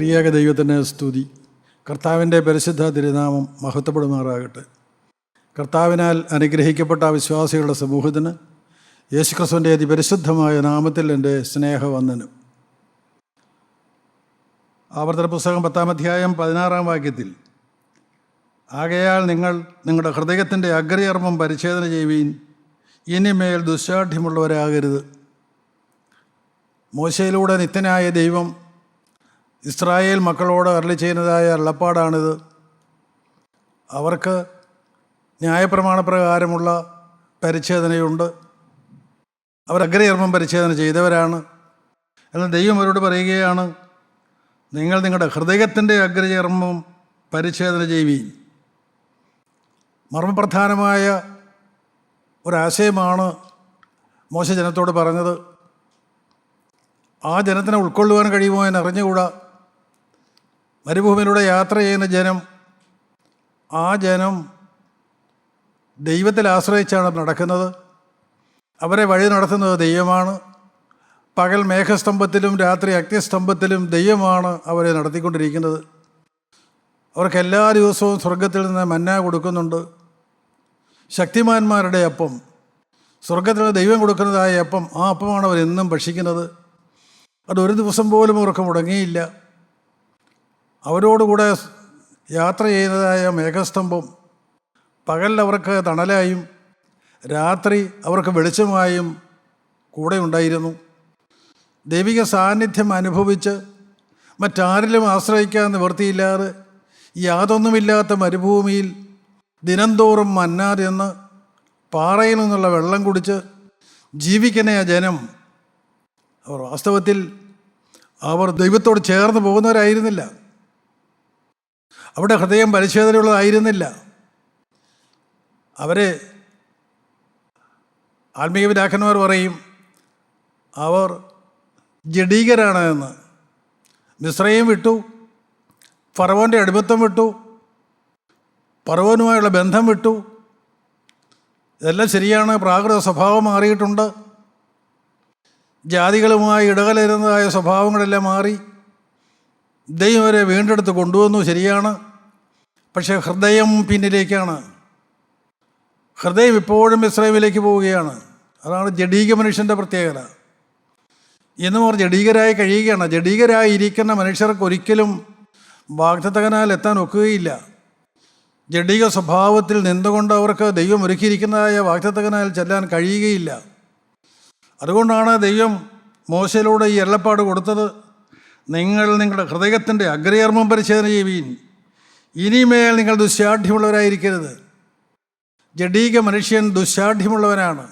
ത്രിയേക ദൈവത്തിന് സ്തുതി. കർത്താവിൻ്റെ പരിശുദ്ധ തിരുനാമം മഹത്വപ്പെടുമാറാകട്ടെ. കർത്താവിനാൽ അനുഗ്രഹിക്കപ്പെട്ട വിശ്വാസികളുടെ സമൂഹത്തിന് യേശുക്രിസ്തുവിൻ്റെ അതിപരിശുദ്ധമായ നാമത്തിൽ എൻ്റെ സ്നേഹവന്ദനം. ആവർത്തന പുസ്തകം 10-ാം അധ്യായം 16-ാം വാക്യത്തിൽ, ആകയാൽ നിങ്ങൾ നിങ്ങളുടെ ഹൃദയത്തിൻ്റെ അഗ്രചർമ്മം പരിച്ഛേദന ചെയ്യുവീൻ, ഇനിമേൽ ദുശ്ശാഠ്യമുള്ളവരാകരുത്. മോശയിലൂടെ നിത്യനായ ദൈവം ഇസ്രായേൽ മക്കളോട് അരുളി ചെയ്യുന്നതായ അരുളപ്പാടാണിത്. അവർക്ക് ന്യായപ്രമാണപ്രകാരമുള്ള പരിച്ഛേദനയുണ്ട്. അവർ അഗ്രചർമ്മം പരിച്ഛേദന ചെയ്തവരാണ്. എന്നാൽ ദൈവം അവരോട് പറയുകയാണ്, നിങ്ങൾ നിങ്ങളുടെ ഹൃദയത്തിൻ്റെ അഗ്രചർമ്മം പരിച്ഛേദന ചെയ്യുവീൻ. മർമ്മപ്രധാനമായ ഒരാശയമാണ് മോശ ജനത്തോട് പറഞ്ഞത്. ആ ജനത്തിനെ ഉൾക്കൊള്ളുവാൻ കഴിയുമോ എന്ന് അറിഞ്ഞുകൂടാ. മരുഭൂമിയിലൂടെ യാത്ര ചെയ്യുന്ന ജനം, ആ ജനം ദൈവത്തിൽ ആശ്രയിച്ചാണ് നടക്കുന്നത്. അവരെ വഴി നടത്തുന്നത് ദൈവമാണ്. പകൽ മേഘസ്തംഭത്തിലും രാത്രി അഗ്നിസ്തംഭത്തിലും ദൈവമാണ് അവരെ നടത്തിക്കൊണ്ടിരിക്കുന്നത്. അവർക്ക് എല്ലാ ദിവസവും സ്വർഗത്തിൽ നിന്ന് മന്ന കൊടുക്കുന്നുണ്ട്. ശക്തിമാന്മാരുടെ അപ്പം, സ്വർഗത്തിൽ ദൈവം കൊടുക്കുന്നതായ അപ്പം, ആ അപ്പമാണ് അവരെന്നും ഭക്ഷിക്കുന്നത്. അതൊരു ദിവസം പോലും അവർക്ക് മുടങ്ങിയില്ല. അവരോടുകൂടെ യാത്ര ചെയ്യുന്നതായ മേഘസ്തംഭം പകൽ അവർക്ക് തണലായും രാത്രി അവർക്ക് വെളിച്ചമായും കൂടെ ഉണ്ടായിരുന്നു. ദൈവിക സാന്നിധ്യം അനുഭവിച്ച് മറ്റാരിലും ആശ്രയിക്കാൻ നിവൃത്തിയില്ലാതെ യാതൊന്നുമില്ലാത്ത മരുഭൂമിയിൽ ദിനംതോറും മന്ന തിന്ന് പാറയിൽ നിന്നുള്ള വെള്ളം കുടിച്ച് ജീവിക്കുന്ന ആ ജനം, അവർ വാസ്തവത്തിൽ അവർ ദൈവത്തോട് ചേർന്ന് പോകുന്നവരായിരുന്നില്ല. അവിടെ ഹൃദയം പരിച്ഛേദനയുള്ളതായിരുന്നില്ല. അവരെ ആത്മീയ പിതാക്കന്മാർ പറയും, അവർ ജഡീകരാണ് എന്ന്. മിസ്രയീം വിട്ടു, ഫറവോൻ്റെ അടിമത്തം വിട്ടു, ഫറവോനുമായുള്ള ബന്ധം വിട്ടു. ഇതെല്ലാം ശരിയാണ്. പ്രാകൃത സ്വഭാവം മാറിയിട്ടുണ്ട്. ജാതികളുമായി ഇടകലരുന്നതായ സ്വഭാവങ്ങളെല്ലാം മാറി. ദൈവം അവരെ വീണ്ടെടുത്ത് കൊണ്ടുവന്നു, ശരിയാണ്. പക്ഷേ ഹൃദയം പിന്നിലേക്കാണ്. ഹൃദയം ഇപ്പോഴും ഇസ്രായേലിലേക്ക് പോവുകയാണ്. അതാണ് ജഡീക മനുഷ്യൻ്റെ പ്രത്യേകത. ഇന്നും അവർ ജഡീകരായി കഴിയുകയാണ്. ജഡീകരായി ഇരിക്കുന്ന മനുഷ്യർക്ക് ഒരിക്കലും വാഗ്ദത്തകനാൽ എത്താൻ ഒക്കുകയില്ല. ജഡീക സ്വഭാവത്തിൽ നിന്നുകൊണ്ട് അവർക്ക് ദൈവം ഒരുക്കിയിരിക്കുന്നതായ വാഗ്ദത്തകനാൽ ചെല്ലാൻ കഴിയുകയില്ല. അതുകൊണ്ടാണ് ദൈവം മോശയിലൂടെ ഈ അരുളപ്പാട് കൊടുത്തത്. നിങ്ങൾ നിങ്ങളുടെ ഹൃദയത്തിൻ്റെ അഗ്രചർമ്മം പരിച്ഛേദന ചെയ്യുവീൻ, ഇനിമേൽ നിങ്ങൾ ദുശ്ശാഠ്യമുള്ളവരായിരിക്കരുത്. ജഡീക മനുഷ്യൻ ദുശ്ശാഠ്യമുള്ളവനാണ്.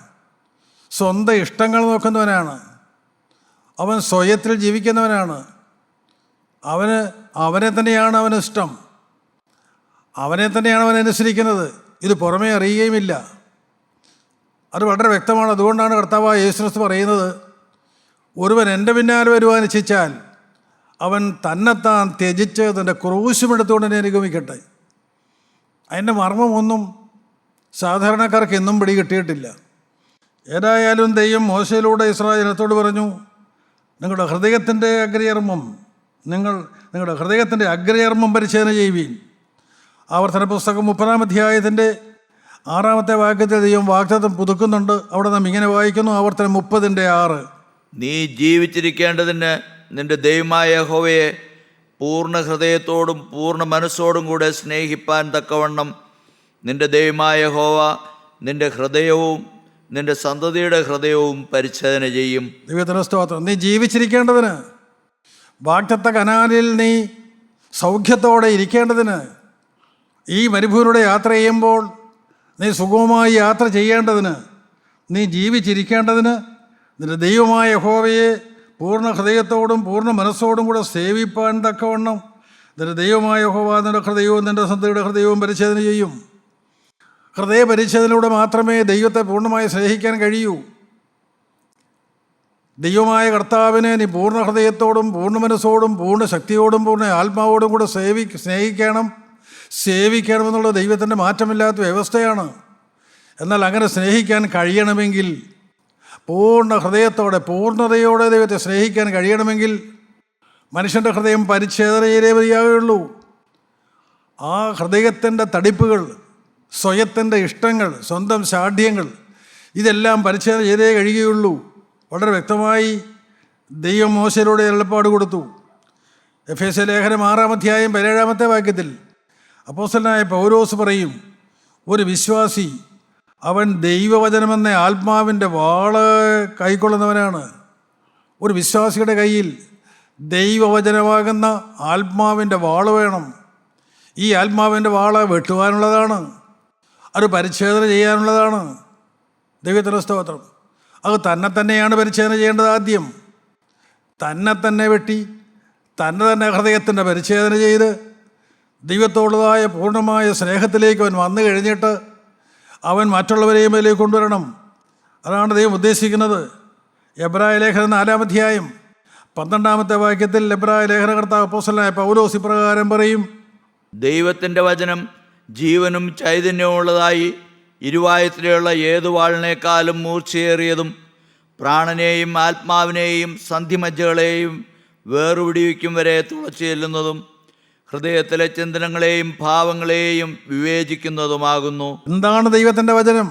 സ്വന്തം ഇഷ്ടങ്ങൾ നോക്കുന്നവനാണ്. അവൻ സ്വയത്തിൽ ജീവിക്കുന്നവനാണ്. അവനെ തന്നെയാണ് അവനിഷ്ടം. അവനെ തന്നെയാണ് അവൻ അനുസരിക്കുന്നത്. ഇത് പുറമേ അറിയുകയുമില്ല. അത് വളരെ വ്യക്തമാണ്. അതുകൊണ്ടാണ് കർത്താവായ യേശുക്രിസ്തു പറയുന്നത്, ഒരുവൻ എൻ്റെ പിന്നാലെ വരുവാൻ ഇച്ഛിച്ചാൽ അവൻ തന്നെത്താൻ ത്യജിച്ച് തൻ്റെ ക്രൂശുമെടുത്തുകൊണ്ട് എന്നെ അനുഗമിക്കട്ടെ. അതിൻ്റെ മർമ്മമൊന്നും സാധാരണക്കാർക്ക് എന്നും പിടി കിട്ടിയിട്ടില്ല. ഏതായാലും ദൈവം മോശയിലൂടെ ഇസ്രായേൽ ജനത്തോട് പറഞ്ഞു, നിങ്ങളുടെ ഹൃദയത്തിൻ്റെ അഗ്രചർമ്മം പരിച്ഛേദന ചെയ്യുവീൻ. ആവർത്തന പുസ്തകം 30-ാം അധ്യായത്തിൻ്റെ 6-ാമത്തെ വാക്യത്തിൽ ദൈവം വാഗ്ദത്തം പുതുക്കുന്നുണ്ട്. അവിടെ നാം ഇങ്ങനെ വായിക്കുന്നു, ആവർത്തനം 30-ന്റെ-6, നീ ജീവിച്ചിരിക്കേണ്ടതിന് നിന്റെ ദൈവമായ യഹോവയെ പൂർണ്ണ ഹൃദയത്തോടും പൂർണ്ണ മനസ്സോടും കൂടെ സ്നേഹിപ്പാൻ തക്കവണ്ണം നിന്റെ ദൈവമായ യഹോവ നിന്റെ ഹൃദയവും നിന്റെ സന്തതിയുടെ ഹൃദയവും പരിച്ഛേദന ചെയ്യും. ദൈവത്തിന് സ്തോത്രം. നീ ജീവിച്ചിരിക്കേണ്ടതിന്, വാഗ്ദത്ത കനാലിൽ നീ സൗഖ്യത്തോടെ ഇരിക്കേണ്ടതിന്, ഈ മരുഭൂമിയിലൂടെ യാത്ര ചെയ്യുമ്പോൾ നീ സുഗമമായി യാത്ര ചെയ്യേണ്ടതിന്, നീ ജീവിച്ചിരിക്കേണ്ടതിന്, നിന്റെ ദൈവമായ യഹോവയെ പൂർണ്ണ ഹൃദയത്തോടും പൂർണ്ണ മനസ്സോടും കൂടെ സേവിപ്പാൻ തക്കവണ്ണം നിന്റെ ദൈവമായ യഹോവ നിന്റെ ഹൃദയവും നിന്റെ സന്തതിയുടെ ഹൃദയവും പരിച്ഛേദന ചെയ്യും. ഹൃദയ പരിച്ഛേദനയിലൂടെ മാത്രമേ ദൈവത്തെ പൂർണ്ണമായി സ്നേഹിക്കാൻ കഴിയൂ. ദൈവമായ കർത്താവിനെ നീ പൂർണ്ണ ഹൃദയത്തോടും പൂർണ്ണ മനസ്സോടും പൂർണ്ണ ശക്തിയോടും പൂർണ്ണ ആത്മാവോടും കൂടെ സേവിക്കണമെന്നുള്ള ദൈവത്തിൻ്റെ മാറ്റമില്ലാത്ത വ്യവസ്ഥയാണ്. എന്നാൽ അങ്ങനെ സ്നേഹിക്കാൻ കഴിയണമെങ്കിൽ, പൂർണ്ണ ഹൃദയത്തോടെ പൂർണ്ണതയോടെ ദൈവത്തെ സ്നേഹിക്കാൻ കഴിയണമെങ്കിൽ മനുഷ്യൻ്റെ ഹൃദയം പരിച്ഛേദനയിലേ മതിയാകുകയുള്ളൂ. ആ ഹൃദയത്തിൻ്റെ തടിപ്പുകൾ, സ്വയത്തിൻ്റെ ഇഷ്ടങ്ങൾ, സ്വന്തം ശാഠ്യങ്ങൾ, ഇതെല്ലാം പരിച്ഛേദന ചെയ്തേ കഴിയുകയുള്ളൂ. വളരെ വ്യക്തമായി ദൈവം മോശയിലൂടെ അരുളപ്പാട് കൊടുത്തു. എഫേസ്യ ലേഖനം 6-ാം അധ്യായം 17-ാമത്തെ വാക്യത്തിൽ അപ്പോസ്തലനായ പൗലോസ് പറയും, ഒരു വിശ്വാസി അവൻ ദൈവവചനമെന്ന ആത്മാവിൻ്റെ വാള് കൈക്കൊള്ളുന്നവനാണ്. ഒരു വിശ്വാസിയുടെ കയ്യിൽ ദൈവവചനമാകുന്ന ആത്മാവിൻ്റെ വാള് വേണം. ഈ ആത്മാവിൻ്റെ വാള് വെട്ടുവാനുള്ളതാണ്, അത് പരിച്ഛേദന ചെയ്യാനുള്ളതാണ്. ദൈവത്തിന് സ്തോത്രം. അത് തന്നെയാണ് പരിച്ഛേദന ചെയ്യേണ്ടത്. ആദ്യം തന്നെ വെട്ടി തന്നെ ഹൃദയത്തിൻ്റെ പരിച്ഛേദന ചെയ്ത് ദൈവത്തോടുള്ളതായ പൂർണ്ണമായ സ്നേഹത്തിലേക്ക് അവൻ വന്നു കഴിഞ്ഞിട്ട് അവൻ മറ്റുള്ളവരെയും അതിലേക്ക് കൊണ്ടുവരണം. അതാണ് ദൈവം ഉദ്ദേശിക്കുന്നത്. എബ്രായ ലേഖനം 4-ാം അധ്യായം 12-ാമത്തെ വാക്യത്തിൽ എബ്രായ ലേഖനകർത്താവ് അപ്പോസ്തലനായ പൗലോസ് ഇപ്രകാരം പറയും, ദൈവത്തിൻ്റെ വചനം ജീവനും ചൈതന്യമുള്ളതായി ഇരുവായത്തിലുള്ള ഏതു വാളിനേക്കാളും മൂർച്ചയേറിയതും പ്രാണനെയും ആത്മാവിനെയും സന്ധിമജ്ജകളെയും വേർപിടിവിക്കും വരെ തുളച്ചു ചെല്ലുന്നതും ഹൃദയത്തിലെ ചിന്തനങ്ങളെയും ഭാവങ്ങളെയും വിവേചിക്കുന്നതുമാകുന്നു. എന്താണ് ദൈവത്തിൻ്റെ വചനം?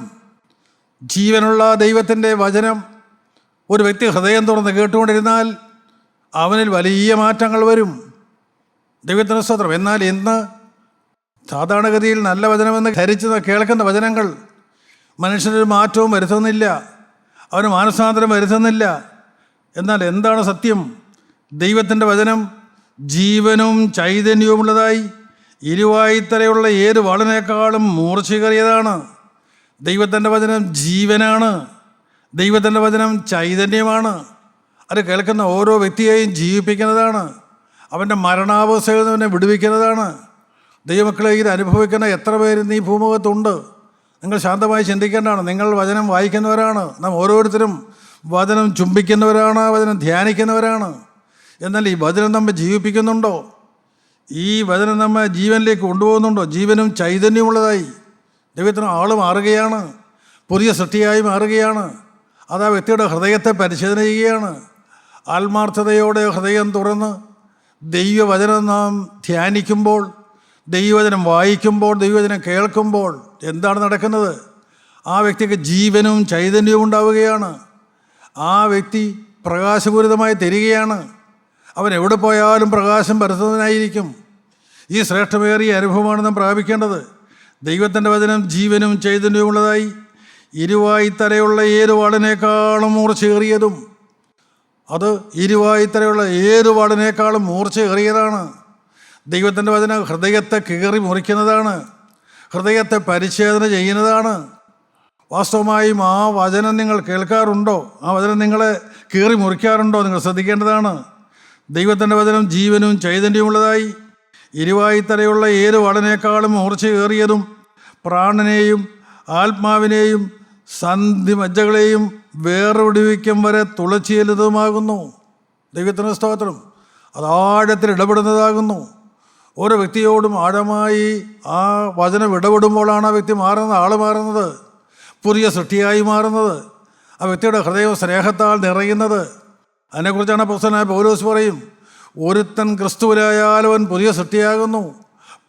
ജീവനുള്ള ദൈവത്തിൻ്റെ വചനം ഒരു വ്യക്തി ഹൃദയം തുറന്ന് കേട്ടുകൊണ്ടിരുന്നാൽ അവനിൽ വലിയ മാറ്റങ്ങൾ വരും. ദൈവത്തിന് സ്തോത്രം. എന്നാൽ ഇന്ന് സാധാരണഗതിയിൽ നല്ല വചനമെന്ന് ധരിച്ച് കേൾക്കുന്ന വചനങ്ങൾ മനുഷ്യനൊരു മാറ്റവും വരുത്തുന്നില്ല, അവന് മാനസാന്തരം വരുത്തുന്നില്ല. എന്നാൽ എന്താണ് സത്യം? ദൈവത്തിൻ്റെ വചനം ജീവനും ചൈതന്യവുമുള്ളതായി ഇരുവായ്ത്തലയുള്ള ഏത് വാളിനേക്കാളും മൂർച്ചയേറിയതാണ്. ദൈവത്തിൻ്റെ വചനം ജീവനാണ്, ദൈവത്തിൻ്റെ വചനം ചൈതന്യമാണ്. അത് കേൾക്കുന്ന ഓരോ വ്യക്തിയെയും ജീവിപ്പിക്കുന്നതാണ്, അവൻ്റെ മരണാവസ്ഥയിൽ നിന്ന് വിടുവിക്കുന്നതാണ്. ദൈവമക്കളെ, ഇത് അനുഭവിക്കുന്ന എത്ര പേര് ഈ ഭൂമുഖത്തുണ്ട്? നിങ്ങൾ ശാന്തമായി ചിന്തിക്കേണ്ടതാണ്. നിങ്ങൾ വചനം വായിക്കുന്നവരാണ്, നാം ഓരോരുത്തരും വചനം ചുംബിക്കുന്നവരാണ്, വചനം ധ്യാനിക്കുന്നവരാണ്. എന്നാൽ ഈ വചനം നമ്മെ ജീവിപ്പിക്കുന്നുണ്ടോ? ഈ വചനം നമ്മെ ജീവനിലേക്ക് കൊണ്ടുപോകുന്നുണ്ടോ? ജീവനും ചൈതന്യമുള്ളതായി ദൈവത്തിന് ആൾ മാറുകയാണ്, പുതിയ സൃഷ്ടിയായി മാറുകയാണ്. അത് ആ വ്യക്തിയുടെ ഹൃദയത്തെ പരിശോധന ചെയ്യുകയാണ്. ആത്മാർത്ഥതയോടെ ഹൃദയം തുറന്ന് ദൈവവചനം നാം ധ്യാനിക്കുമ്പോൾ, ദൈവവചനം വായിക്കുമ്പോൾ, ദൈവവചനം കേൾക്കുമ്പോൾ എന്താണ് നടക്കുന്നത്? ആ വ്യക്തിക്ക് ജീവനും ചൈതന്യവും ഉണ്ടാവുകയാണ്. ആ വ്യക്തി പ്രകാശപൂരിതമായി തരികയാണ്. അവൻ എവിടെ പോയാലും പ്രകാശം പരത്തുന്നതിനായിരിക്കും. ഈ ശ്രേഷ്ഠമേറിയ അനുഭവമാണ് നാം പ്രാപിക്കേണ്ടത്. ദൈവത്തിൻ്റെ വചനം ജീവനും ചൈതന്യവുമുള്ളതായി ഇരുവായ്ത്തലയുള്ള ഏത് വാളിനേക്കാളും മൂർച്ചയേറിയതും, അത് ഇരുവായ്ത്തലയുള്ള ഏത് വാളിനേക്കാളും മൂർച്ചയേറിയതാണ്. ദൈവത്തിൻ്റെ വചനം ഹൃദയത്തെ കീറി മുറിക്കുന്നതാണ്, ഹൃദയത്തെ പരിച്ഛേദന ചെയ്യുന്നതാണ്. വാസ്തവമായും ആ വചനം നിങ്ങൾ കേൾക്കാറുണ്ടോ? ആ വചനം നിങ്ങളെ കീറി മുറിക്കാറുണ്ടോ? നിങ്ങൾ ശ്രദ്ധിക്കേണ്ടതാണ്. ദൈവത്തിൻ്റെ വചനം ജീവനും ചൈതന്യമുള്ളതായി ഇരുവായ്ത്തലയുള്ള ഏത് വാളിനേക്കാളും മൂർച്ചയേറിയതും പ്രാണനെയും ആത്മാവിനെയും സന്ധിമജ്ജകളെയും വേർപിടിവിക്കും വരെ തുളച്ചു ചെല്ലുന്നതുമാകുന്നു. ദൈവത്തിന് സ്തോത്രം. അത് ആഴത്തിൽ ഇടപെടുന്നതാകുന്നു. ഓരോ വ്യക്തിയോടും ആഴമായി ആ വചനം ഇടപെടുമ്പോഴാണ് ആ വ്യക്തി മാറുന്നത്, ആൾ മാറുന്നത്, പുതിയ സൃഷ്ടിയായി മാറുന്നത്, ആ വ്യക്തിയുടെ ഹൃദയം സ്നേഹത്താൽ നിറയുന്നത്. അതിനെക്കുറിച്ചാണ് അപ്പോസ്തലനായ പൗലോസ് പറയും, ഒരുത്തൻ ക്രിസ്തുവിലായാൽ അവൻ പുതിയ സൃഷ്ടിയാകുന്നു,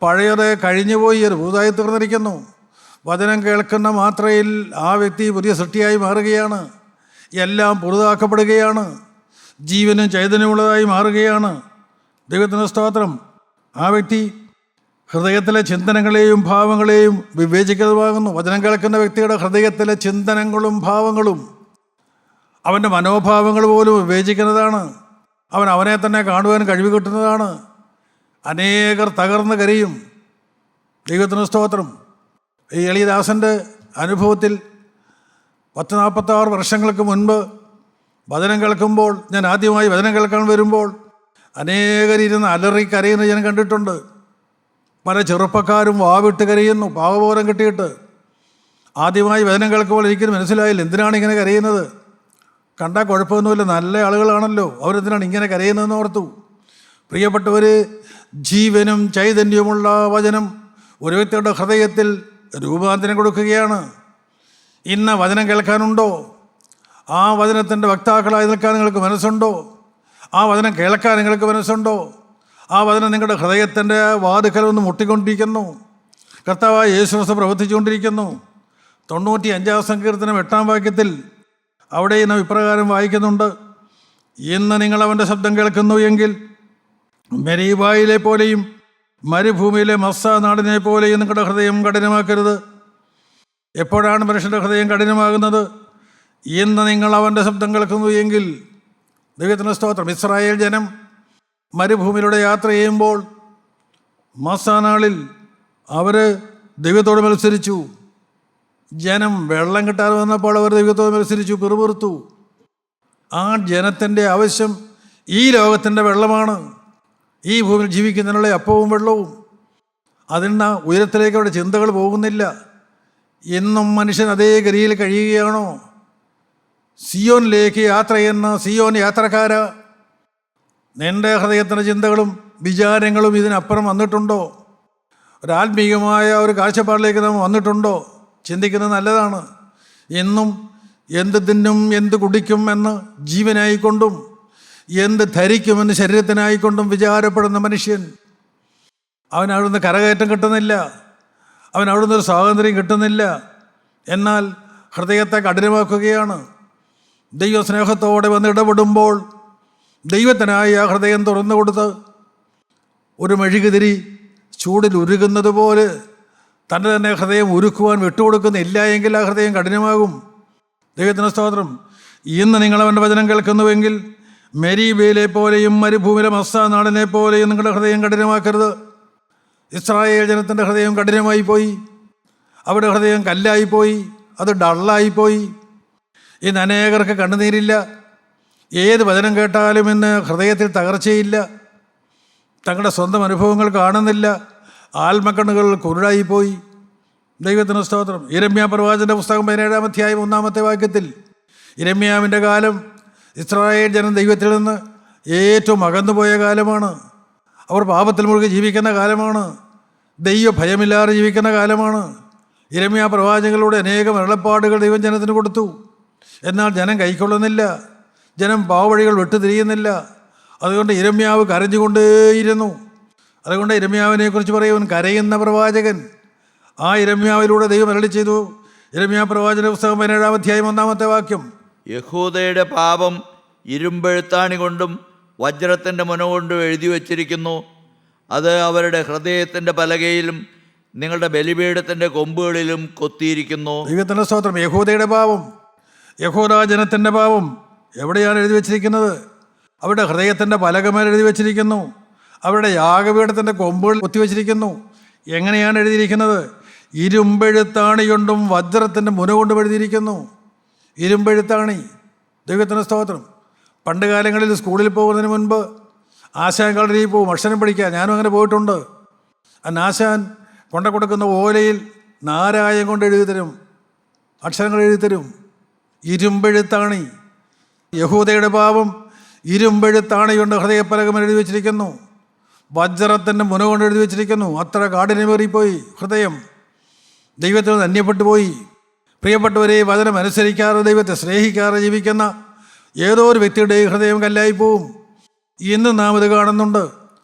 പഴയത് കഴിഞ്ഞുപോയി ഒരു പുതുതായി തീർന്നിരിക്കുന്നു. വചനം കേൾക്കുന്ന മാത്രയിൽ ആ വ്യക്തി പുതിയ സൃഷ്ടിയായി മാറുകയാണ്, എല്ലാം പുതുതാക്കപ്പെടുകയാണ്, ജീവനും ചൈതന്യമുള്ളതായി മാറുകയാണ്. ദൈവത്തിന് സ്തോത്രം. ആ വ്യക്തി ഹൃദയത്തിലെ ചിന്തനങ്ങളെയും ഭാവങ്ങളെയും വിവേചിക്കുന്നതുമാകുന്നു. വചനം കേൾക്കുന്ന വ്യക്തിയുടെ ഹൃദയത്തിലെ ചിന്തനങ്ങളും ഭാവങ്ങളും അവൻ്റെ മനോഭാവങ്ങൾ പോലും വിവേചിക്കുന്നതാണ്. അവനെ തന്നെ കാണുവാൻ കഴിവ് കിട്ടുന്നതാണ്. അനേകർ തകർന്ന് കരയും. ദൈവത്തിന് സ്തോത്രം. ഈ എളിയദാസൻ്റെ അനുഭവത്തിൽ 46 വർഷങ്ങൾക്ക് മുൻപ് വചനം കേൾക്കുമ്പോൾ, ഞാൻ ആദ്യമായി വചനം കേൾക്കാൻ വരുമ്പോൾ അനേകരിരുന്ന് അലറി കരയുന്നത് ഞാൻ കണ്ടിട്ടുണ്ട്. പല ചെറുപ്പക്കാരും വാവിട്ട് കരയുന്നു, പാവബോധം കിട്ടിയിട്ട്. ആദ്യമായി വചനം കേൾക്കുമ്പോൾ എനിക്കൊരു മനസ്സിലായില്ല, എന്തിനാണ് ഇങ്ങനെ കരയുന്നത്? കണ്ടാൽ കുഴപ്പമൊന്നുമില്ല, നല്ല ആളുകളാണല്ലോ, അവരെന്തിനാണ് ഇങ്ങനെ കരയുന്നതെന്ന് ഓർത്തു. പ്രിയപ്പെട്ടവർ, ജീവനും ചൈതന്യവുമുള്ള വചനം ഒരു വ്യക്തിയുടെ ഹൃദയത്തിൽ രൂപാന്തരം കൊടുക്കുകയാണ്. ഇന്ന് വചനം കേൾക്കാനുണ്ടോ? ആ വചനത്തിൻ്റെ വക്താക്കളായി നിൽക്കാൻ നിങ്ങൾക്ക് മനസ്സുണ്ടോ? ആ വചനം കേൾക്കാൻ നിങ്ങൾക്ക് മനസ്സുണ്ടോ? ആ വചനം നിങ്ങളുടെ ഹൃദയത്തിൻ്റെ വാതിക്കൽ ഒന്ന് മുട്ടിക്കൊണ്ടിരിക്കുന്നു. കർത്താവായ യേശുക്രിസ്തു പ്രവർത്തിച്ചുകൊണ്ടിരിക്കുന്നു. 95 സങ്കീർത്തനം 8 വാക്യത്തിൽ അവിടെ നാം ഇപ്രകാരം വായിക്കുന്നുണ്ട്: ഇന്ന് നിങ്ങൾ അവൻ്റെ ശബ്ദം കേൾക്കുന്നു എങ്കിൽ മെരീബായിലെ പോലെയും മരുഭൂമിയിലെ മസ്സാ നാടിനെ പോലെയും നിങ്ങളുടെ ഹൃദയം കഠിനമാക്കരുത്. എപ്പോഴാണ് മനുഷ്യൻ്റെ ഹൃദയം കഠിനമാകുന്നത്? ഇന്ന് നിങ്ങൾ അവൻ്റെ ശബ്ദം കേൾക്കുന്നു എങ്കിൽ. ദൈവത്തിൻ്റെ സ്തോത്രം. ഇസ്രായേൽ ജനം മരുഭൂമിയിലൂടെ യാത്ര ചെയ്യുമ്പോൾ മസ്സാ നാളിൽ അവർ ദൈവത്തോട് മത്സരിച്ചു. ജനം വെള്ളം കിട്ടാതെ വന്നപ്പോൾ അവർ ദൈവത്തോട് മത്സരിച്ചു, പിറുപിറുത്തു. ആ ജനത്തിൻ്റെ ആവശ്യം ഈ ലോകത്തിൻ്റെ വെള്ളമാണ്, ഈ ഭൂമിയിൽ ജീവിക്കുന്നതിനുള്ള അപ്പവും വെള്ളവും. അതിന് ഉയരത്തിലേക്ക് അവിടെ ചിന്തകൾ പോകുന്നില്ല. എന്നും മനുഷ്യൻ അതേ ഗതിയിൽ കഴിയുകയാണോ? സിയോനിലേക്ക് യാത്ര ചെയ്യുന്ന സിയോൻ യാത്രക്കാര, നിൻ്റെ ഹൃദയത്തിൻ്റെ ചിന്തകളും വിചാരങ്ങളും ഇതിനപ്പുറം വന്നിട്ടുണ്ടോ? ഒരാത്മീകമായ ഒരു കാഴ്ചപ്പാടിലേക്ക് നാം വന്നിട്ടുണ്ടോ? ചിന്തിക്കുന്നത് നല്ലതാണ്. എന്നും എന്ത് തിന്നും എന്ത് കുടിക്കും എന്ന് ജീവനായിക്കൊണ്ടും എന്ത് ധരിക്കുമെന്ന് ശരീരത്തിനായിക്കൊണ്ടും വിചാരപ്പെടുന്ന മനുഷ്യൻ, അവനവിടുന്ന് കരകയറ്റം കിട്ടുന്നില്ല, അവനവിടുന്ന് ഒരു സ്വാതന്ത്ര്യം കിട്ടുന്നില്ല. എന്നാൽ ഹൃദയത്തെ കഠിനമാക്കുകയാണ്. ദൈവസ്നേഹത്തോടെ വന്ന് ഇടപെടുമ്പോൾ ദൈവത്തിനായി ആ ഹൃദയം തുറന്നു കൊടുത്ത് ഒരു മെഴുകുതിരി ചൂടിൽ ഉരുകുന്നത് പോലെ തൻ്റെ തന്നെ ഹൃദയം ഉരുക്കുവാൻ വിട്ടുകൊടുക്കുന്നില്ല എങ്കിൽ ആ ഹൃദയം കഠിനമാകും. ദൈവത്തിന് സ്തോത്രം. ഇന്ന് നിങ്ങൾ അവൻ്റെ വചനം കേൾക്കുന്നുവെങ്കിൽ മെരീബയിലെ പോലെയും മരുഭൂമിയിലെ മസ്സാ നാടിനെ പോലെയും നിങ്ങളുടെ ഹൃദയം കഠിനമാക്കരുത്. ഇസ്രായേൽ ജനത്തിൻ്റെ ഹൃദയം കഠിനമായി പോയി, അവരുടെ ഹൃദയം കല്ലായിപ്പോയി, അത് ഡള്ളായിപ്പോയി. ഇന്ന് അനേകർക്ക് കണ്ണുനീരില്ല. ഏത് വചനം കേട്ടാലും ഇന്ന് ഹൃദയത്തിൽ തകർച്ചയില്ല. തങ്ങളുടെ സ്വന്തം അനുഭവങ്ങൾ കാണുന്നില്ല. ആത്മക്കണ്ണുകൾ കുരുടായിപ്പോയി. ദൈവത്തിന് സ്തോത്രം. യിരെമ്യാ പ്രവാചകന്റെ പുസ്തകം 17 അധ്യായം 1 വാക്യത്തിൽ യിരെമ്യാവിൻ്റെ കാലം ഇസ്രായേൽ ജനം ദൈവത്തിൽ നിന്ന് ഏറ്റവും അകന്നുപോയ കാലമാണ്. അവർ പാപത്തിൽ മുഴുകി ജീവിക്കുന്ന കാലമാണ്. ദൈവ ഭയമില്ലാതെ ജീവിക്കുന്ന കാലമാണ്. യിരെമ്യാ പ്രവാചകനിലൂടെ അനേകം അരുളപ്പാടുകൾ ദൈവം ജനത്തിന് കൊടുത്തു. എന്നാൽ ജനം കൈക്കൊള്ളുന്നില്ല. ജനം പാവവഴികൾ വിട്ടുതിരിയുന്നില്ല. അതുകൊണ്ട് യിരെമ്യാവ് കരഞ്ഞുകൊണ്ടേയിരുന്നു. അതുകൊണ്ട് യിരെമ്യാവിനെക്കുറിച്ച് പറയുവാൻ കരയുന്ന പ്രവാചകൻ. ആ യിരെമ്യാവിലൂടെ ദൈവം അരുളി ചെയ്തു. യിരെമ്യാ പ്രവാചകന്റെ പുസ്തകം 17 അധ്യായം 1 വാക്യം: യഹൂദയുടെ പാപം ഇരുമ്പെഴുത്താണി കൊണ്ടും വജ്രത്തിൻ്റെ മുന കൊണ്ടും എഴുതി വച്ചിരിക്കുന്നു. അത് അവരുടെ ഹൃദയത്തിൻ്റെ പലകയിലും നിങ്ങളുടെ ബലിപീഠത്തിൻ്റെ കൊമ്പുകളിലും കൊത്തിയിരിക്കുന്നു. ദൈവത്തിൻ്റെ സ്തോത്രം. യഹൂദയുടെ പാപം, യഹൂദ ജനത്തിൻ്റെ പാപം എവിടെയാണ് എഴുതി വച്ചിരിക്കുന്നത്? അവരുടെ ഹൃദയത്തിൻ്റെ പലകമേൽ എഴുതി വച്ചിരിക്കുന്നു. അവരുടെ യാഗപീഠത്തിൻ്റെ കൊമ്പുകൾ കൊത്തിവെച്ചിരിക്കുന്നു. എങ്ങനെയാണ് എഴുതിയിരിക്കുന്നത്? ഇരുമ്പെഴുത്താണി കൊണ്ടും വജ്രത്തിൻ്റെ മുന കൊണ്ടും എഴുതിയിരിക്കുന്നു. ഇരുമ്പെഴുത്താണി. ദൈവത്തിൻ്റെ സ്തോത്രം. പണ്ട് കാലങ്ങളിൽ സ്കൂളിൽ പോകുന്നതിന് മുൻപ് ആശാൻ കളരിയിൽ പോകും അക്ഷരം പഠിക്കാൻ. ഞാനും അങ്ങനെ പോയിട്ടുണ്ട്. ആശാൻ കൊണ്ട കൊടുക്കുന്ന ഓലയിൽ നാരായം കൊണ്ട് എഴുതി തരും, അക്ഷരങ്ങൾ എഴുതി തരും. ഇരുമ്പെഴുത്താണി. യഹൂദയുടെ പാപം ഇരുമ്പെഴുത്താണി കൊണ്ട് ഹൃദയപ്പലകം എഴുതി വെച്ചിരിക്കുന്നു. വജ്രത്തിൻ്റെ മുന കൊണ്ട് എഴുതി വെച്ചിരിക്കുന്നു. അത്ര കാഠിന്യമേറിപ്പോയി ഹൃദയം. ദൈവത്തിൽ നിന്ന് അന്യപ്പെട്ടു പോയി. പ്രിയപ്പെട്ടവരെ, വചനം അനുസരിക്കാതെ ദൈവത്തെ സ്നേഹിക്കാതെ ജീവിക്കുന്ന ഏതോ ഒരു വ്യക്തിയുടെ ഹൃദയം കല്ലായി പോവും. ഇന്ന് നാം ഇത് കാണുന്നുണ്ട്.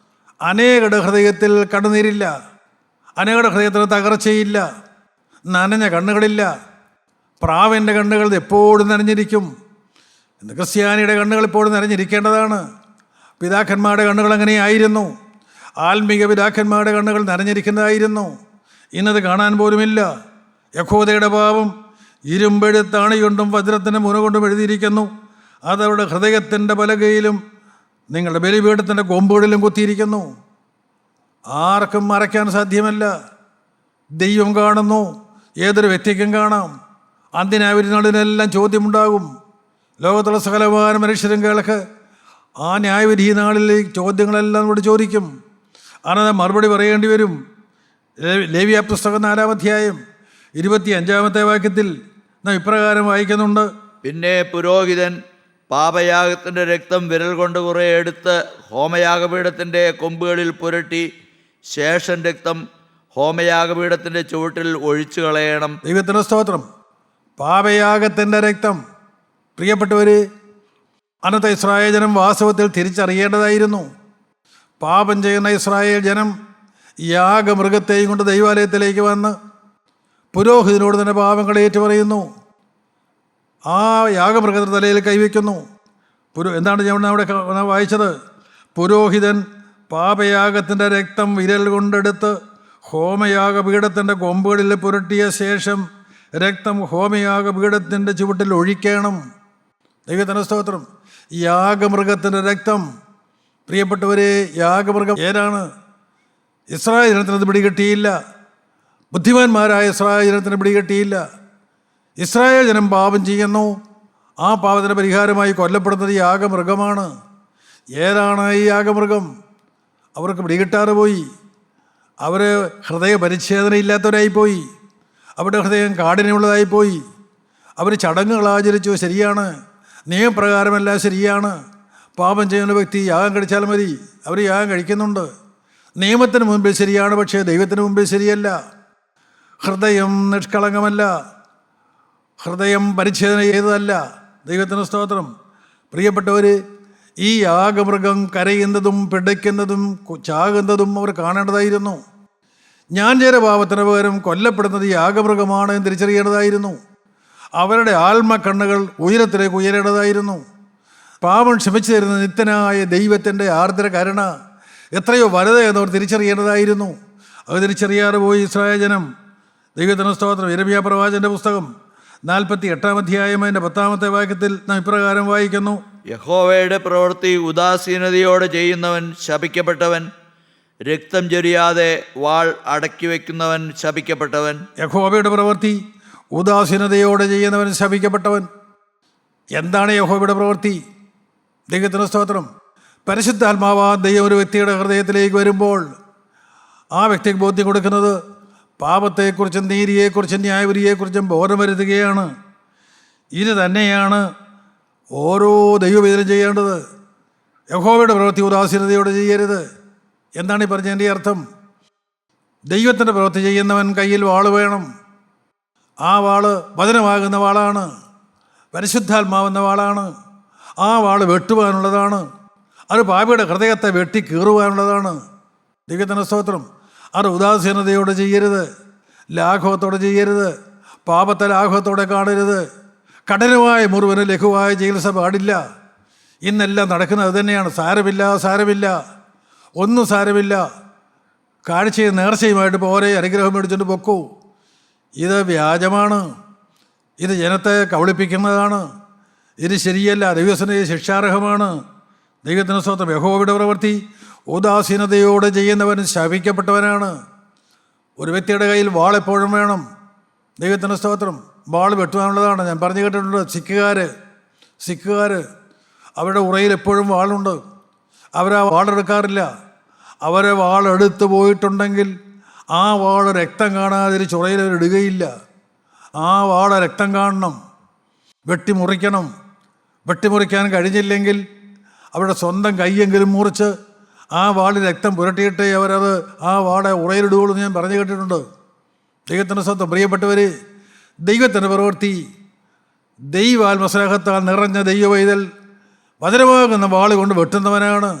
അനേകരുടെ ഹൃദയത്തിൽ കണ്ണുനീരില്ല, അനേകരുടെ ഹൃദയത്തിൽ തകർച്ചയില്ല, നനഞ്ഞ കണ്ണുകളില്ല. പ്രാവിൻ്റെ കണ്ണുകൾ എപ്പോഴും നനഞ്ഞിരിക്കും. ഇന്ന് ക്രിസ്ത്യാനിയുടെ കണ്ണുകൾ എപ്പോഴും നനഞ്ഞിരിക്കേണ്ടതാണ്. പിതാക്കന്മാരുടെ കണ്ണുകൾ അങ്ങനെയായിരുന്നു. ആത്മീക പിതാക്കന്മാരുടെ കണ്ണുകൾ നനഞ്ഞിരിക്കുന്നതായിരുന്നു. ഇന്നത് കാണാൻ പോലുമില്ല. യഹൂദയുടെ പാപം ഇരുമ്പെഴുത്താണി കൊണ്ടും വജ്രത്തിൻ്റെ മുന കൊണ്ടും എഴുതിയിരിക്കുന്നു. അതവരുടെ ഹൃദയത്തിൻ്റെ പലകയിലും നിങ്ങളുടെ ബലിപീഠത്തിൻ്റെ കൊമ്പുകളിലും കുത്തിയിരിക്കുന്നു. ആർക്കും മറയ്ക്കാൻ സാധ്യമല്ല. ദൈവം കാണുന്നു. ഏതൊരു വ്യക്തിക്കും കാണാം. അന്ത്യന്യായവിധിനാളിനെല്ലാം ചോദ്യമുണ്ടാകും. ലോകത്തുള്ള സകലമായ മനുഷ്യരും കേൾക്ക് ആ ന്യായവിധി നാളിൽ ചോദ്യങ്ങളെല്ലാം ഇവിടെ ചോദിക്കും. അങ്ങനെ മറുപടി പറയേണ്ടി വരും. ലേവ്യ പുസ്തകം 4 അധ്യായം 25 വാക്യത്തിൽ നാം ഇപ്രകാരം വായിക്കുന്നുണ്ട്: പിന്നെ പുരോഹിതൻ പാപയാഗത്തിൻ്റെ രക്തം വിരൽ കൊണ്ട് കുറേ എടുത്ത് ഹോമയാഗപീഠത്തിൻ്റെ കൊമ്പുകളിൽ പുരട്ടി ശേഷം രക്തം ഹോമയാഗപീഠത്തിൻ്റെ ചുവട്ടിൽ ഒഴിച്ചു കളയണം. ദൈവത്തിൻ്റെ സ്തോത്രം. പാപയാഗത്തിൻ്റെ രക്തം. പ്രിയപ്പെട്ടവർ, അന്നത്തെ ഇസ്രായേൽ ജനം വാസ്തവത്തിൽ തിരിച്ചറിയേണ്ടതായിരുന്നു. പാപം ചെയ്യുന്ന ഇസ്രായേൽ ജനം യാഗമൃഗത്തെയും കൊണ്ട് ദൈവാലയത്തിലേക്ക് വന്ന് പുരോഹിതനോട് തന്നെ പാപങ്ങളെ ഏറ്റുപറയുന്നു. ആ യാഗമൃഗത്തിൻ്റെ തലയിൽ കൈവയ്ക്കുന്നു. എന്താണ് ഞാൻ അവിടെ വായിച്ചത്? പുരോഹിതൻ പാപയാഗത്തിൻ്റെ രക്തം വിരൽ കൊണ്ടെടുത്ത് ഹോമയാഗപീഠത്തിൻ്റെ കൊമ്പുകളിൽ പുരട്ടിയ ശേഷം രക്തം ഹോമയാഗപീഠത്തിൻ്റെ ചുവട്ടിൽ ഒഴിക്കണം. ദൈവത്തിന് സ്തോത്രം. യാഗമൃഗത്തിൻ്റെ രക്തം, പ്രിയപ്പെട്ടവരെ, യാഗമൃഗം ഏതാണ്? ഇസ്രായേൽ ജനത്തിനത് പിടികിട്ടിയില്ല. ബുദ്ധിമാന്മാരായ ഇസ്രായേൽ ജനത്തിന് പിടികിട്ടിയില്ല. ഇസ്രായേൽ ജനം പാപം ചെയ്യുന്നു. ആ പാപത്തിന് പരിഹാരമായി കൊല്ലപ്പെടുന്നത് യാഗമൃഗമാണ്. ഏതാണ് ഈ യാഗമൃഗം? അവർക്ക് പിടികിട്ടാതെ പോയി. അവർ ഹൃദയ പരിച്ഛേദന ഇല്ലാത്തവരായിപ്പോയി. അവരുടെ ഹൃദയം കാഠിന്യമുള്ളതായിപ്പോയി. അവർ ചടങ്ങുകൾ ആചരിച്ചു, ശരിയാണ്. നിയമപ്രകാരമെല്ലാം ശരിയാണ്. പാപം ചെയ്യുന്ന വ്യക്തി യാഗം കഴിച്ചാൽ മതി. അവർ യാഗം കഴിക്കുന്നുണ്ട്. നിയമത്തിന് മുമ്പിൽ ശരിയാണ്, പക്ഷേ ദൈവത്തിന് മുമ്പിൽ ശരിയല്ല. ഹൃദയം നിഷ്കളങ്കമല്ല. ഹൃദയം പരിച്ഛേദന ചെയ്തതല്ല. ദൈവത്തിന് സ്തോത്രം. പ്രിയപ്പെട്ടവർ, ഈ യാഗമൃഗം കരയുന്നതും പിടയ്ക്കുന്നതും ചാകുന്നതും അവർ കാണേണ്ടതായിരുന്നു. ഞാൻ ചെയ്ത പാപത്തിന് പകരം കൊല്ലപ്പെടുന്നത് യാഗമൃഗമാണ് എന്ന് തിരിച്ചറിയേണ്ടതായിരുന്നു. അവരുടെ ആത്മക്കണ്ണുകൾ ഉയരത്തിലേക്ക് ഉയരേണ്ടതായിരുന്നു. പാപം ക്ഷമിച്ചു തരുന്ന നിത്യനായ ദൈവത്തിൻ്റെ ആർദ്ര കരുണ എത്രയോ വലുതെന്ന് അവർ തിരിച്ചറിയേണ്ടതായിരുന്നു. അത് തിരിച്ചറിയാതെ പോയി ഇസ്രായേൽ ജനം. ദൈവത്തിന് സ്തോത്രം. യിരെമ്യാ പ്രവാചകന്റെ പുസ്തകം 48-ാം അധ്യായം അതിൻ്റെ 10-ാമത്തെ വാക്യത്തിൽ നാം ഇപ്രകാരം വായിക്കുന്നു: യഹോവയുടെ പ്രവൃത്തി ഉദാസീനതയോടെ ചെയ്യുന്നവൻ ശപിക്കപ്പെട്ടവൻ, രക്തം ചൊരിയാതെ വാൾ അടക്കി വയ്ക്കുന്നവൻ ശപിക്കപ്പെട്ടവൻ. യഹോവയുടെ പ്രവൃത്തി ഉദാസീനതയോടെ ചെയ്യുന്നവൻ ശപിക്കപ്പെട്ടവൻ. എന്താണ് യഹോവയുടെ പ്രവൃത്തി? ദൈവത്തിന് സ്തോത്രം. പരിശുദ്ധാത്മാവാ ദൈവം ഒരു വ്യക്തിയുടെ ഹൃദയത്തിലേക്ക് വരുമ്പോൾ ആ വ്യക്തിക്ക് ബോധ്യം കൊടുക്കുന്നത് പാപത്തെക്കുറിച്ചും നീതിയെക്കുറിച്ചും ന്യായവിധിയെക്കുറിച്ചും ബോധം വരുത്തുകയാണ്. ഇത് തന്നെയാണ് ഓരോ ദൈവവേദനം ചെയ്യേണ്ടത്. യഹോവയുടെ പ്രവൃത്തി ഉദാസീനതയോടെ ചെയ്യരുത്. എന്താണ് ഈ പറഞ്ഞതിൻ്റെ അർത്ഥം? ദൈവത്തിൻ്റെ പ്രവൃത്തി ചെയ്യുന്നവൻ കയ്യിൽ വാള് വേണം. ആ വാള് വചനമാകുന്ന വാളാണ്, പരിശുദ്ധാത്മാവെന്ന വാളാണ്. ആ വാള് വെട്ടുവാനുള്ളതാണ്. അത് പാപിയുടെ ഹൃദയത്തെ വെട്ടി കീറുവാനുള്ളതാണ്. ദൈവത്തിൻ്റെ സ്തോത്രം. അത് ഉദാസീനതയോടെ ചെയ്യരുത്, ലാഘവത്തോടെ ചെയ്യരുത്, പാപത്തെ ലാഘവത്തോടെ കാണരുത്. കഠിനമായ മുറിവിന് ലഘുവായ ചികിത്സ പാടില്ല. ഇന്നെല്ലാം നടക്കുന്നത് അത് തന്നെയാണ്. സാരമില്ല, ഒന്നും സാരമില്ല, കാഴ്ചയും നേർച്ചയുമായിട്ട് പോരെ, അനുഗ്രഹം മേടിച്ചുകൊണ്ട് പൊക്കൂ. ഇത് വ്യാജമാണ്. ഇത് ജനത്തെ കബളിപ്പിക്കുന്നതാണ്. ഇത് ശരിയല്ല. ദൈവത്തിന് ശിക്ഷാർഹമാണ്. ദൈവത്തിന് സ്തോത്രം. യഹോവയുടെ പ്രവൃത്തി ഉദാസീനതയോടെ ചെയ്യുന്നവൻ ശപിക്കപ്പെട്ടവനാണ്. ഒരു വ്യക്തിയുടെ കയ്യിൽ വാൾ എപ്പോഴും വേണം. ദൈവത്തിന് സ്തോത്രം. വാൾ വെട്ടുവാനുള്ളതാണ്. ഞാൻ പറഞ്ഞു കേട്ടിട്ടുണ്ട്, സിഖുകാർ അവരുടെ ഉറയിൽ എപ്പോഴും വാളുണ്ട്. അവരാ വാളെടുക്കാറില്ല. അവരെ വാളെടുത്ത് പോയിട്ടുണ്ടെങ്കിൽ ആ വാള് രക്തം കാണാതെ ചുറയിൽ അവരിടുകയില്ല. ആ വാള രക്തം കാണണം, വെട്ടിമുറിക്കണം. വെട്ടിമുറിക്കാൻ കഴിഞ്ഞില്ലെങ്കിൽ അവരുടെ സ്വന്തം കൈയെങ്കിലും മുറിച്ച് ആ വാളിൽ രക്തം പുരട്ടിയിട്ടേ അവരത് ആ വാളെ ഉറയിലിടുകയുള്ളൂ എന്ന് ഞാൻ പറഞ്ഞു കേട്ടിട്ടുണ്ട്. ദൈവത്തിൻ്റെ സ്വന്തം. പ്രിയപ്പെട്ടവർ, ദൈവത്തിൻ്റെ പ്രവൃത്തി ദൈവാത്മസ്നേഹത്താൽ നിറഞ്ഞ ദൈവവൈതൽ വചനമാകുന്ന വാള് കൊണ്ട് വെട്ടുന്നവനാണ്.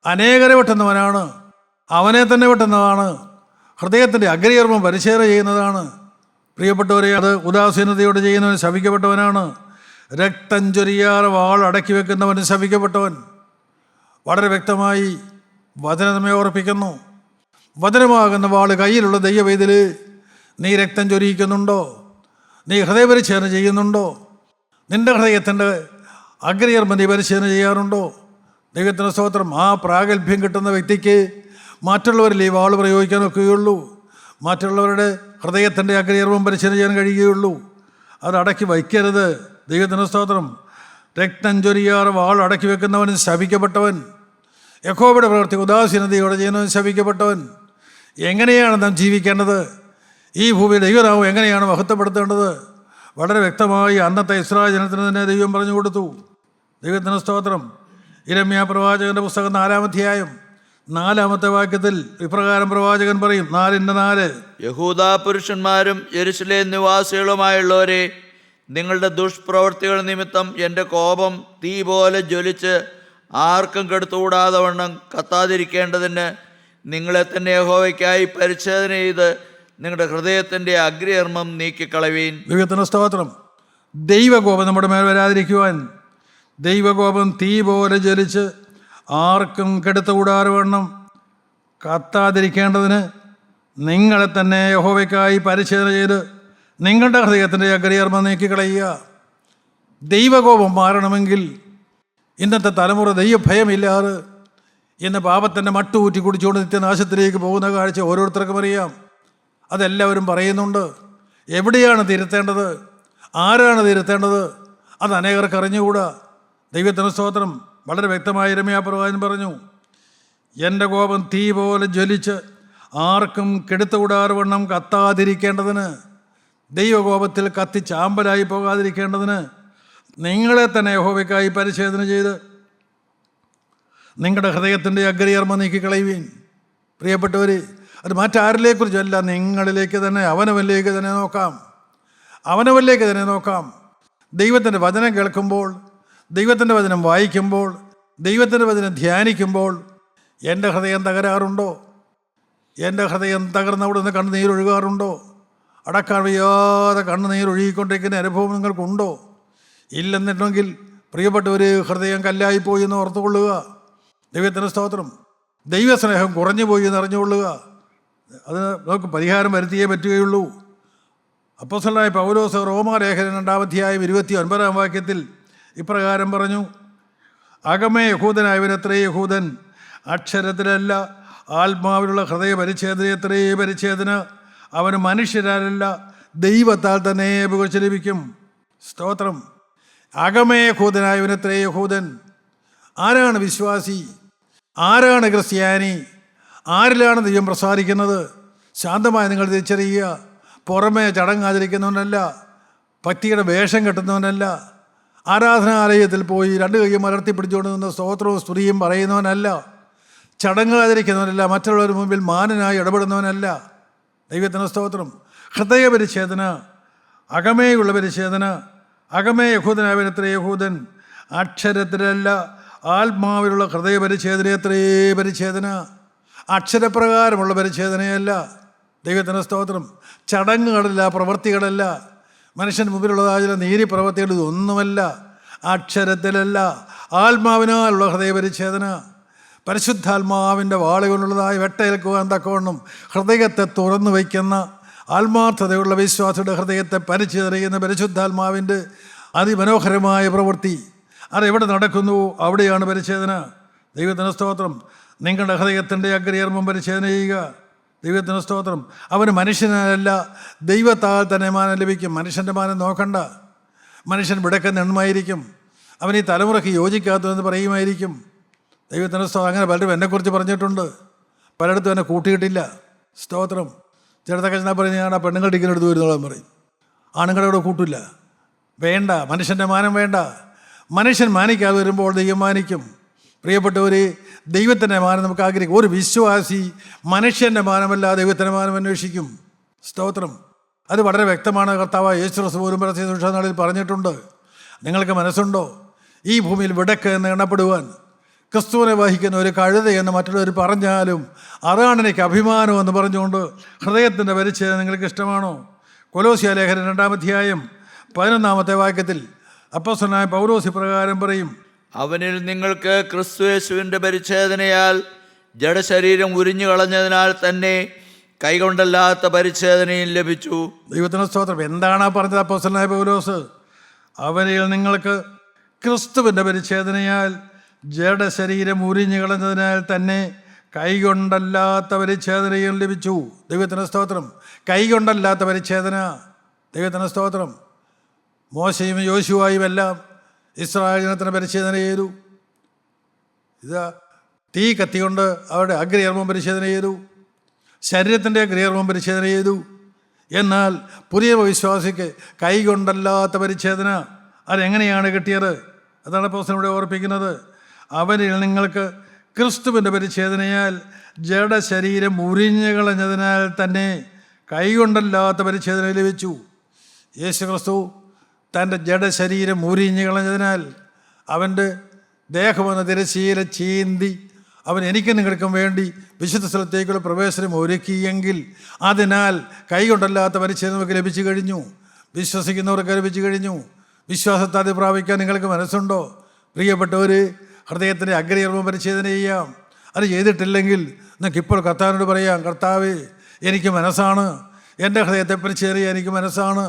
അനേകരെ വെട്ടുന്നവനാണ്. അവനെ തന്നെ വെട്ടുന്നതാണ്. ഹൃദയത്തിൻ്റെ അഗ്രചർമ്മം പരിശോധന ചെയ്യുന്നതാണ്. പ്രിയപ്പെട്ടവരെ, അത് ഉദാസീനതയോടെ ചെയ്യുന്നവൻ ശപിക്കപ്പെട്ടവനാണ്. രക്തം ചൊരിയാതെ വാൾ അടക്കി വെക്കുന്നവൻ ശപിക്കപ്പെട്ടവൻ. വളരെ വ്യക്തമായി വചനം നമ്മെ ഓർപ്പിക്കുന്നു. വചനമാകുന്ന വാള് കയ്യിലുള്ള ദൈവവേദിൽ നീ രക്തം ചൊരിയിക്കുന്നുണ്ടോ? നീ ഹൃദയപരിശോധന ചെയ്യുന്നുണ്ടോ? നിൻ്റെ ഹൃദയത്തിൻ്റെ അഗ്രചർമ്മം നീ പരിശോധന ചെയ്യാറുണ്ടോ? ദൈവത്തിൻ്റെ സ്തോത്രം. ആ പ്രാഗൽഭ്യം കിട്ടുന്ന വ്യക്തിക്ക് മറ്റുള്ളവരിൽ ഈ വാള് പ്രയോഗിക്കാനൊക്കുകയുള്ളൂ. മറ്റുള്ളവരുടെ ഹൃദയത്തിൻ്റെ അഗ്രചർമ്മം പരിശോധന ചെയ്യാൻ കഴിയുകയുള്ളൂ. അത് അടക്കി വയ്ക്കരുത്. ദൈവത്തിൻ്റെ സ്തോത്രം. രക്തം ചൊരിയാറ് വാൾ അടക്കി വെക്കുന്നവൻ ശപിക്കപ്പെട്ടവൻ. യഹോവയുടെ പ്രവൃത്തി ഉദാസീനതയോടെ ചെയ്യുന്നവൻ ശപിക്കപ്പെട്ടവൻ. എങ്ങനെയാണ് നാം ജീവിക്കേണ്ടത്? ഈ ഭൂമിയിൽ ദൈവനാമം എങ്ങനെയാണ് മഹത്വപ്പെടുത്തേണ്ടത്? വളരെ വ്യക്തമായി അന്നത്തെ ഇസ്രായേൽ ജനത്തിന് തന്നെ ദൈവം പറഞ്ഞു കൊടുത്തു. ദൈവത്തിന് സ്തോത്രം. യിരെമ്യാ പ്രവാചകന്റെ പുസ്തകം 4-ാം അധ്യായം 4-ാമത്തെ വാക്യത്തിൽ ഇപ്രകാരം പ്രവാചകൻ പറയും, 4:4, യഹൂദാ പുരുഷന്മാരും യെരൂശലേം നിവാസികളുമായുള്ളവരെ, നിങ്ങളുടെ ദുഷ്പ്രവൃത്തികൾ നിമിത്തം എൻ്റെ കോപം തീ പോലെ ജ്വലിച്ച് ആർക്കും കെടുത്തുകൂടാതെ വണ്ണം കത്താതിരിക്കേണ്ടതിന് നിങ്ങളെ തന്നെ യഹോവയ്ക്കായി പരിച്ഛേദന ചെയ്ത് നിങ്ങളുടെ ഹൃദയത്തിൻ്റെ അഗ്രകർമ്മം നീക്കിക്കളവീൻ. ദൈവത്തിന് സ്തോത്രം. ദൈവകോപം നമ്മുടെ മേൽ വരാതിരിക്കുവാൻ, ദൈവകോപം തീ പോലെ ജ്വലിച്ച് ആർക്കും കെടുത്തുകൂടാതെ വണ്ണം കത്താതിരിക്കേണ്ടതിന് നിങ്ങളെ തന്നെ യഹോവയ്ക്കായി പരിച്ഛേദന ചെയ്ത് നിങ്ങളുടെ ഹൃദയത്തിൻ്റെ അഗ്രകർമ്മം നീക്കിക്കളയുക. ദൈവകോപം മാറണമെങ്കിൽ ഇന്നത്തെ തലമുറ ദൈവഭയമില്ലാതെ ഇന്ന് പാപത്തിൻ്റെ മട്ടുകൂറ്റി കുടിച്ചുകൊണ്ട് നിത്യനാശത്തിലേക്ക് പോകുന്ന കാഴ്ച ഓരോരുത്തർക്കും അറിയാം. അതെല്ലാവരും പറയുന്നുണ്ട്. എവിടെയാണ് തിരുത്തേണ്ടത്, ആരാണ് തിരുത്തേണ്ടത്, അത് അനേകർക്ക് അറിഞ്ഞുകൂടാ. ദൈവത്തിന് സ്തോത്രം. വളരെ വ്യക്തമായി യിരെമ്യാ പ്രവാചകൻ പറഞ്ഞു, എൻ്റെ കോപം തീ പോലെ ജ്വലിച്ച് ആർക്കും കെടുത്തുകൂടാതെ വണ്ണം കത്താതിരിക്കേണ്ടതിന്, ദൈവകോപത്തിൽ കത്തി ചാമ്പലായി പോകാതിരിക്കേണ്ടതിന് നിങ്ങളെ തന്നെ യഹോവയ്ക്കായി പരിച്ഛേദന ചെയ്ത് നിങ്ങളുടെ ഹൃദയത്തിൻ്റെ അഗ്രകർമ്മം നീക്കിക്കളയുവീൻ. പ്രിയപ്പെട്ടവർ, അത് മറ്റാരിലേക്കുറിച്ചല്ല, നിങ്ങളിലേക്ക് തന്നെ, അവനവനിലേക്ക് തന്നെ നോക്കാം. അവനവനിലേക്ക് തന്നെ നോക്കാം. ദൈവത്തിൻ്റെ വചനം കേൾക്കുമ്പോൾ, ദൈവത്തിൻ്റെ വചനം വായിക്കുമ്പോൾ, ദൈവത്തിൻ്റെ വചനം ധ്യാനിക്കുമ്പോൾ എൻ്റെ ഹൃദയം തകരാറുണ്ടോ? എൻ്റെ ഹൃദയം തകർന്നവിടെ നിന്ന് കണ്ണുനീരൊഴുകാറുണ്ടോ? അടക്കാൻ വയ്യാതെ കണ്ണുനീരൊഴുകിക്കൊണ്ടിരിക്കുന്ന അനുഭവം നിങ്ങൾക്കുണ്ടോ? ഇല്ലെന്നുണ്ടെങ്കിൽ പ്രിയപ്പെട്ടവർ, ഹൃദയം കല്ലായിപ്പോയി എന്ന് ഓർത്തുകൊള്ളുക. ദൈവത്തിന് സ്തോത്രം. ദൈവസ്നേഹം കുറഞ്ഞു പോയി എന്ന് അറിഞ്ഞുകൊള്ളുക. അത് നമുക്ക് പരിഹാരം വരുത്തിയേ പറ്റുകയുള്ളൂ. അപ്പോസ്തലനായ പൗലോസ് റോമാലേഖനം 2-ാം അധ്യായം 29-ാം വാക്യത്തിൽ ഇപ്രകാരം പറഞ്ഞു, അകമേ യഹൂദനായവനത്രേ യഹൂദൻ, അക്ഷരത്തിലല്ല ആത്മാവിലുള്ള ഹൃദയ പരിച്ഛേദനയത്രേ പരിച്ഛേദന. അവന് മനുഷ്യരാലല്ല ദൈവത്താൽ തന്നെ പുകഴ്ച ലഭിക്കും. സ്തോത്രം. അകമേ യഹൂദനായവനത്രേ യഹൂദൻ. ആരാണ് വിശ്വാസി? ആരാണ് ക്രിസ്ത്യാനി? ആരിലാണ് ദൈവം പ്രസാദിക്കുന്നത്? ശാന്തമായി നിങ്ങൾ തിരിച്ചറിയുക. പുറമേ ചടങ്ങാചരിക്കുന്നവനല്ല, ഭക്തിയുടെ വേഷം കെട്ടുന്നവനല്ല, ആരാധനാലയത്തിൽ പോയി 2 കൈയും മലർത്തിപ്പിടിച്ചുകൊണ്ട് നിന്ന് സ്തോത്രവും സ്തുതിയും പറയുന്നവനല്ല, ചടങ്ങ് ആചരിക്കുന്നവനല്ല, മറ്റുള്ളവരുടെ മുമ്പിൽ മാന്യനായി ഇടപെടുന്നവനല്ല. ദൈവത്തിന് സ്തോത്രം. ഹൃദയ പരിച്ഛേദന, അകമേയുള്ള പരിച്ഛേദന. അകമേ യഹൂദനായവനത്രേ യഹൂദൻ, അക്ഷരത്തിലല്ല ആത്മാവിലുള്ള ഹൃദയ പരിച്ഛേദനയത്രേ പരിച്ഛേദന. അക്ഷരപ്രകാരമുള്ള പരിച്ഛേദനയല്ല. ദൈവത്തിന് സ്തോത്രം. ചടങ്ങുകളല്ല, പ്രവൃത്തികളല്ല, മനുഷ്യന് മുമ്പിലുള്ളതായ ചില നീതി പ്രവൃത്തികൾ, ഇതൊന്നുമല്ല. അക്ഷരത്തിലല്ല ആത്മാവിനാലുള്ള ഹൃദയ പരിച്ഛേദന. പരിശുദ്ധാത്മാവിൻ്റെ വാളുകൊണ്ടുള്ളതായ വെട്ടേൽക്കുവാൻ തക്കവണ്ണം ഹൃദയത്തെ തുറന്നു വയ്ക്കുന്ന ആത്മാർത്ഥതയുള്ള വിശ്വാസിയുടെ ഹൃദയത്തെ പരിച്ഛേദന ചെയ്യുന്ന പരിശുദ്ധാത്മാവിൻ്റെ അതിമനോഹരമായ പ്രവൃത്തി അതെവിടെ നടക്കുന്നുവോ അവിടെയാണ് പരിച്ഛേദന. ദൈവത്തിന് സ്തോത്രം. നിങ്ങളുടെ ഹൃദയത്തിൻ്റെ അഗ്രകർമ്മം പരിച്ഛേദന ചെയ്യുക. ദൈവത്തിന് സ്തോത്രം. അവന് മനുഷ്യനല്ല ദൈവത്താൽ തന്നെ മാനം ലഭിക്കും. മനുഷ്യൻ്റെ മാനം നോക്കണ്ട. മനുഷ്യൻ വിടക്കുന്ന എണ്ണമായിരിക്കും. അവൻ ഈ തലമുറയ്ക്ക് യോജിക്കാത്തതെന്ന് പറയുമായിരിക്കും. ദൈവത്തിന് സ്തോത്രം. അങ്ങനെ പലരും എന്നെക്കുറിച്ച് പറഞ്ഞിട്ടുണ്ട്. പലയിടത്തും എന്നെ കൂട്ടിയിട്ടില്ല. സ്തോത്രം. ചിലതൊക്കെ ഞാൻ പറഞ്ഞ് ഞാൻ ആ പെണ്ണുങ്ങളുടെ ഇങ്ങനെടുത്ത് വരുന്നോളാൻ പറയും. ആണുങ്ങളുടെ കൂടെ കൂട്ടില്ല. വേണ്ട, മനുഷ്യൻ്റെ മാനം വേണ്ട. മനുഷ്യൻ മാനിക്കാതെ വരുമ്പോൾ ദൈവം മാനിക്കും. പ്രിയപ്പെട്ടവർ, ദൈവത്തിൻ്റെ മാനം നമുക്ക് ആഗ്രഹിക്കും. ഒരു വിശ്വാസി മനുഷ്യൻ്റെ മാനമല്ല ദൈവത്തിൻ്റെ മാനം അന്വേഷിക്കും. സ്തോത്രം. അത് വളരെ വ്യക്തമാണ്. കർത്താവായ യേശു ക്രിസ്തു പോലും നാളിൽ പറഞ്ഞിട്ടുണ്ട്. നിങ്ങൾക്ക് മനസ്സുണ്ടോ ഈ ഭൂമിയിൽ വിടക്ക് എന്ന് എണ്ണപ്പെടുവാൻ? ക്രിസ്തുവിനെ വഹിക്കുന്ന ഒരു കഴുതയെന്ന് മറ്റുള്ളവർ പറഞ്ഞാലും അതാണ് എനിക്ക് അഭിമാനമെന്ന് പറഞ്ഞുകൊണ്ട് ഹൃദയത്തിൻ്റെ പരിച്ഛേദന നിങ്ങൾക്ക് ഇഷ്ടമാണോ? കൊലോസ്യ ലേഖനം 2-ാം അധ്യായം 11-ാമത്തെ വാക്യത്തിൽ അപ്പോസ്തലനായ പൗലോസ് ഇപ്രകാരം പറയും, അവനിൽ നിങ്ങൾക്ക് ക്രിസ്തുയേശുവിൻ്റെ പരിച്ഛേദനയാൽ ജഡശരീരം ഉരിഞ്ഞു കളഞ്ഞതിനാൽ തന്നെ കൈകൊണ്ടല്ലാത്ത പരിച്ഛേദനയും ലഭിച്ചു. ദൈവത്തിന് സ്തോത്രം. എന്താണ് പറഞ്ഞത് അപ്പോസ്തലനായ പൗലോസ്? അവനിൽ നിങ്ങൾക്ക് ക്രിസ്തുവിൻ്റെ പരിച്ഛേദനയാൽ ജഡശരീരം ഉരിഞ്ഞു കളഞ്ഞതിനാൽ തന്നെ കൈകൊണ്ടല്ലാത്ത പരിച്ഛേദനയും ലഭിച്ചു. ദൈവത്തിന് സ്തോത്രം. കൈകൊണ്ടല്ലാത്ത പരിച്ഛേദന. ദൈവത്തിന് സ്തോത്രം. മോശയും യോശുവായും എല്ലാം ഇസ്രായേൽ ജനത്തിന് പരിച്ഛേദന ചെയ്തു. ഇതാ തീ കത്തിക്കൊണ്ട് അവരുടെ അഗ്രകർമ്മം പരിച്ഛേദന ചെയ്തു. ശരീരത്തിൻ്റെ അഗ്രകർമ്മം പരിച്ഛേദന ചെയ്തു. എന്നാൽ പുതിയ വിശ്വാസിക്ക് കൈകൊണ്ടല്ലാത്ത പരിച്ഛേദന അതെങ്ങനെയാണ് കിട്ടിയത്? അതാണ് അപ്പോസ്തലൻ ഇവിടെ ഓർപ്പിക്കുന്നത്. അവനിൽ നിങ്ങൾക്ക് ക്രിസ്തുവിൻ്റെ പരിച്ഛേദനയാൽ ജഡശരീരം ഉരിഞ്ഞു കളഞ്ഞതിനാൽ തന്നെ കൈകൊണ്ടല്ലാത്ത പരിച്ഛേദന ലഭിച്ചു. യേശു ക്രിസ്തു തൻ്റെ ജഡശരീരം മുരിഞ്ഞു കളഞ്ഞതിനാൽ അവൻ്റെ ദേഹമെന്ന തിരശ്ശീല ചീന്തി അവൻ എനിക്കും നിങ്ങൾക്കും വേണ്ടി വിശുദ്ധ സ്ഥലത്തേക്കുള്ള പ്രവേശനം ഒരുക്കിയെങ്കിൽ അതിനാൽ കൈകൊണ്ടല്ലാത്ത പരിച്ഛേദന നമുക്ക് ലഭിച്ചു കഴിഞ്ഞു, വിശ്വസിക്കുന്നവർക്ക് ലഭിച്ചു കഴിഞ്ഞു. വിശ്വാസത്തെ അത് പ്രാപിക്കാൻ നിങ്ങൾക്ക് മനസ്സുണ്ടോ? പ്രിയപ്പെട്ടവർ, ഹൃദയത്തിൻ്റെ അഗ്രചർമ്മ പരിച്ഛേദന ചെയ്യാം. അത് ചെയ്തിട്ടില്ലെങ്കിൽ നിങ്ങൾക്ക് ഇപ്പോൾ കർത്താവിനോട് പറയാം, കർത്താവേ എനിക്ക് മനസ്സാണ്, എൻ്റെ ഹൃദയത്തെ പരിച്ഛേദന ചെയ്യാൻ എനിക്ക് മനസ്സാണ്.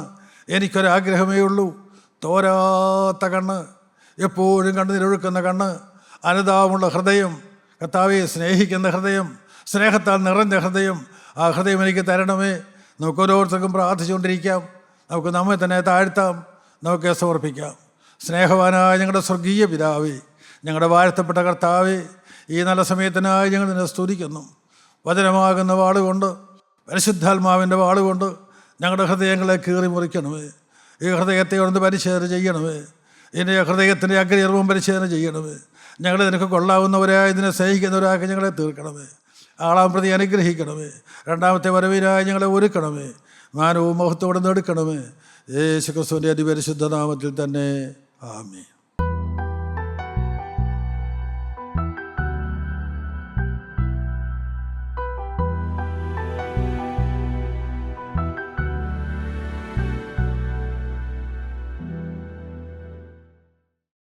എനിക്കൊരാഗ്രഹമേ ഉള്ളൂ, തോരാത്ത കണ്ണ്, എപ്പോഴും കണ്ണുനീരൊഴുക്കുന്ന കണ്ണ്, അനുതാപമുള്ള ഹൃദയം, കർത്താവെ സ്നേഹിക്കുന്ന ഹൃദയം, സ്നേഹത്താൽ നിറഞ്ഞ ഹൃദയം, ആ ഹൃദയം എനിക്ക് തരണമേ. നമുക്ക് ഓരോരുത്തർക്കും പ്രാർത്ഥിച്ചുകൊണ്ടിരിക്കാം. നമുക്ക് നമ്മെ തന്നെ താഴ്ത്താം, നമുക്ക് സമർപ്പിക്കാം. സ്നേഹവാനായ ഞങ്ങളുടെ സ്വർഗീയ പിതാവേ, ഞങ്ങളുടെ വാഴ്ത്തപ്പെട്ട കർത്താവേ, ഈ നല്ല സമയത്തിനായി ഞങ്ങൾ നിന്നെ സ്തുതിക്കുന്നു. വചനമാകുന്ന വാളുകൊണ്ട്, പരിശുദ്ധാത്മാവിൻ്റെ വാളുകൊണ്ട് ഞങ്ങളുടെ ഹൃദയങ്ങളെ കീറി മുറിക്കണമേ. ഈ ഹൃദയത്തെ ഒന്ന് പരിശോധന ചെയ്യണമേ. ഇതിൻ്റെ ഹൃദയത്തിൻ്റെ അഗ്രചർമ്മം പരിശോധന ചെയ്യണമേ. ഞങ്ങൾ നിനക്ക് കൊള്ളാവുന്നവരായി ഇതിനെ സ്നേഹിക്കുന്നവരാക്കി ഞങ്ങളെ തീർക്കണമേ. ആളാം പ്രതി അനുഗ്രഹിക്കണമേ. രണ്ടാമത്തെ വരവിനായി ഞങ്ങളെ ഒരുക്കണമേ. മാനവും മഹത്വത്തോടെ നേടുക്കണമേ. യേശു ക്രിസ്തുവിൻ്റെ അതിപരിശുദ്ധ നാമത്തിൽ തന്നെ ആമേൻ.